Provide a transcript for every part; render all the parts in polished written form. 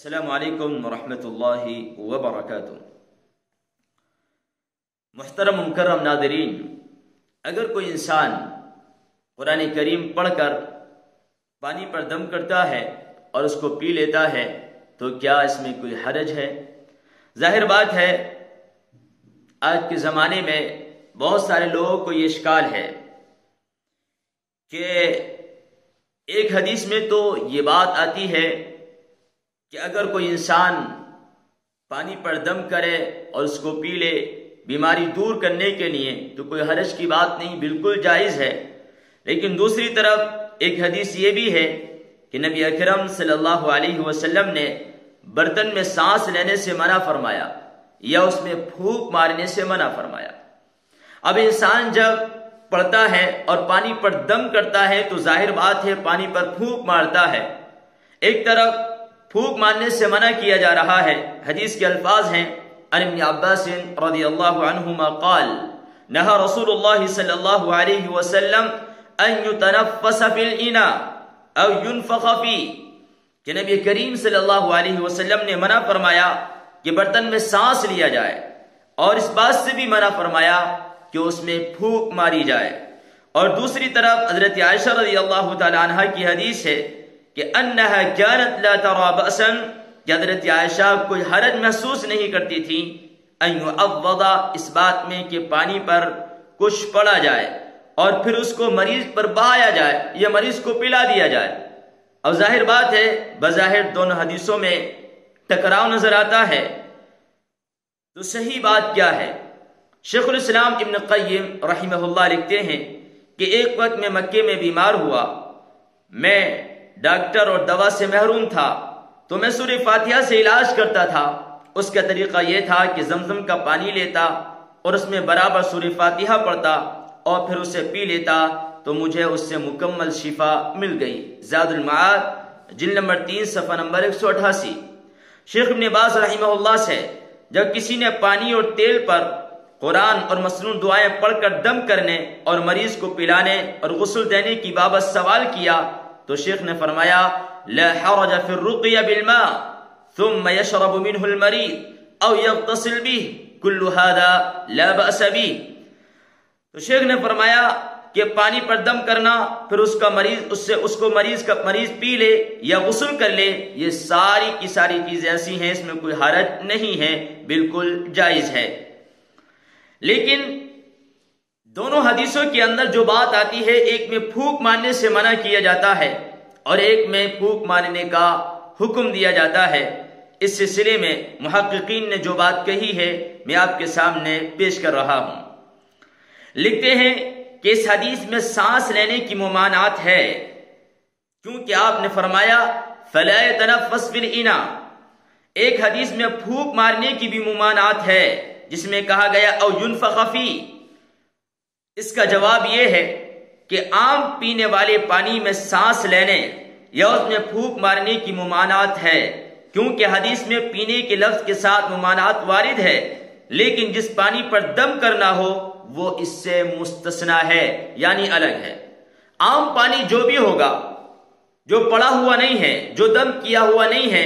السلام علیکم ورحمۃ اللہ وبرکاتہ۔ محترم مکرم ناظرین، اگر کوئی انسان قرآن کریم پڑھ کر پانی پر دم کرتا ہے اور اس کو پی لیتا ہے تو کیا اس میں کوئی حرج ہے؟ ظاہر بات ہے آج کے زمانے میں بہت سارے لوگوں کو یہ اشکال ہے کہ ایک حدیث میں تو یہ بات آتی ہے کہ اگر کوئی انسان پانی پر دم کرے اور اس کو پی لے بیماری دور کرنے کے لیے تو کوئی حرج کی بات نہیں، بالکل جائز ہے۔ لیکن دوسری طرف ایک حدیث یہ بھی ہے کہ نبی اکرم صلی اللہ علیہ وسلم نے برتن میں سانس لینے سے منع فرمایا یا اس میں پھونک مارنے سے منع فرمایا۔ اب انسان جب پڑھتا ہے اور پانی پر دم کرتا ہے تو ظاہر بات ہے پانی پر پھونک مارتا ہے۔ ایک طرف پھونک مارنے سے منع کیا جا رہا ہے، حدیث کے الفاظ ہیں عن ابن عباس رضی اللہ عنہما قال نہى رسول اللہ صلی اللہ علیہ وسلم ان يتنفس في الاناء او ينفخ فيه، کہ نبی کریم صلی اللہ علیہ وسلم نے منع فرمایا کہ برتن میں سانس لیا جائے، اور اس بات سے بھی منع فرمایا کہ اس میں پھونک ماری جائے۔ اور دوسری طرف حضرت عائشہ رضی اللہ تعالی عنہا کی حدیث ہے کہ انہا كانت لا ترى بأسا، کہ حضرت عائشہ کوئی حرج محسوس نہیں کرتی تھی ان يعوض، اس بات میں کہ پانی پر کچھ پڑا جائے اور پھر اس کو مریض پر بہایا جائے یا مریض کو پلا دیا جائے۔ اور ظاہر بات ہے بظاہر دونوں حدیثوں میں ٹکراؤ نظر آتا ہے، تو صحیح بات کیا ہے؟ شیخ الاسلام ابن قیم رحمہ اللہ لکھتے ہیں کہ ایک وقت میں مکے میں بیمار ہوا، میں ڈاکٹر اور دوا سے محروم تھا، تو میں سورہ فاتحہ سے علاج کرتا تھا۔ اس کا طریقہ یہ تھا کہ زمزم کا پانی لیتا اور اس میں برابر سورہ فاتحہ پڑھتا اور پھر اسے پی لیتا تو مجھے اس سے مکمل شفا مل گئی۔ زاد المعاد جلد نمبر 3 صفحہ نمبر 188۔ شیخ ابن باز رحمہ اللہ سے جب کسی نے پانی اور تیل پر قرآن اور مسنون دعائیں پڑھ کر دم کرنے اور مریض کو پلانے اور غسل دینے کی بابت سوال کیا تو شیخ نے فرمایا لا حرج في الرقية بالماء ثم يشرب منه المريض او يغتسل به كل هذا لا بأس به۔ تو شیخ نے فرمایا کہ پانی پر دم کرنا پھر اس کو مریض پی لے یا غسل کر لے، یہ ساری کی ساری چیزیں ایسی ہیں، اس میں کوئی حرج نہیں ہے، بالکل جائز ہے۔ لیکن دونوں حدیثوں کے اندر جو بات آتی ہے، ایک میں پھونک مارنے سے منع کیا جاتا ہے اور ایک میں پھونک مارنے کا حکم دیا جاتا ہے۔ اس سلسلے میں محققین نے جو بات کہی ہے میں آپ کے سامنے پیش کر رہا ہوں۔ لکھتے ہیں کہ اس حدیث میں سانس لینے کی ممانعت ہے، کیونکہ آپ نے فرمایا فلا يتنفس في الاناء۔ ایک حدیث میں پھونک مارنے کی بھی ممانعت ہے جس میں کہا گیا او ينفخ فيه۔ اس کا جواب یہ ہے کہ عام پینے والے پانی میں سانس لینے یا اس میں پھونک مارنے کی ممانعت ہے، کیونکہ حدیث میں پینے کے لفظ کے ساتھ ممانعت وارد ہے، لیکن جس پانی پر دم کرنا ہو وہ اس سے مستثنا ہے، یعنی الگ ہے۔ عام پانی جو بھی ہوگا، جو پڑا ہوا نہیں ہے، جو دم کیا ہوا نہیں ہے،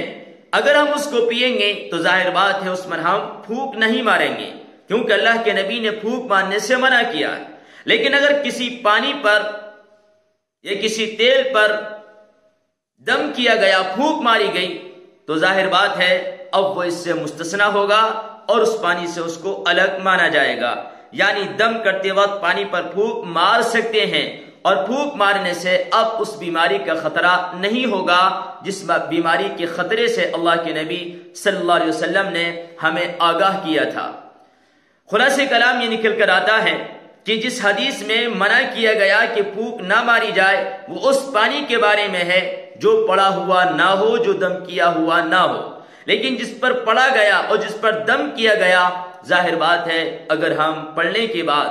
اگر ہم اس کو پیئیں گے تو ظاہر بات ہے اس میں ہم پھونک نہیں ماریں گے، کیونکہ اللہ کے نبی نے پھونک مارنے سے منع کیا ہے۔ لیکن اگر کسی پانی پر یا کسی تیل پر دم کیا گیا، پھونک ماری گئی، تو ظاہر بات ہے اب وہ اس سے مستثنا ہوگا اور اس پانی سے اس کو الگ مانا جائے گا، یعنی دم کرتے وقت پانی پر پھونک مار سکتے ہیں، اور پھونک مارنے سے اب اس بیماری کا خطرہ نہیں ہوگا جس بیماری کے خطرے سے اللہ کے نبی صلی اللہ علیہ وسلم نے ہمیں آگاہ کیا تھا۔ خلاصہ کلام یہ نکل کر آتا ہے کہ جس حدیث میں منع کیا گیا کہ پھونک نہ ماری جائے وہ اس پانی کے بارے میں ہے جو پڑا ہوا نہ ہو، جو دم کیا ہوا نہ ہو، لیکن جس پر پڑا گیا اور جس پر دم کیا گیا، ظاہر بات ہے اگر ہم پڑھنے کے بعد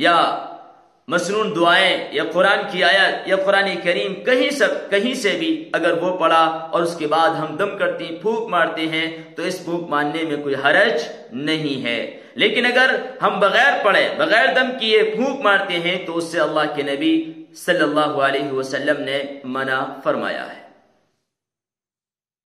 یا مسنون دعائیں یا قرآن کی آیت یا قرآن کریم کہیں سے بھی اگر وہ پڑھا اور اس کے بعد ہم دم کرتے ہیں، پھونک مارتے ہیں، تو اس پھونک مارنے میں کوئی حرج نہیں ہے۔ لیکن اگر ہم بغیر پڑھے بغیر دم کیے پھونک مارتے ہیں تو اس سے اللہ کے نبی صلی اللہ علیہ وسلم نے منع فرمایا ہے۔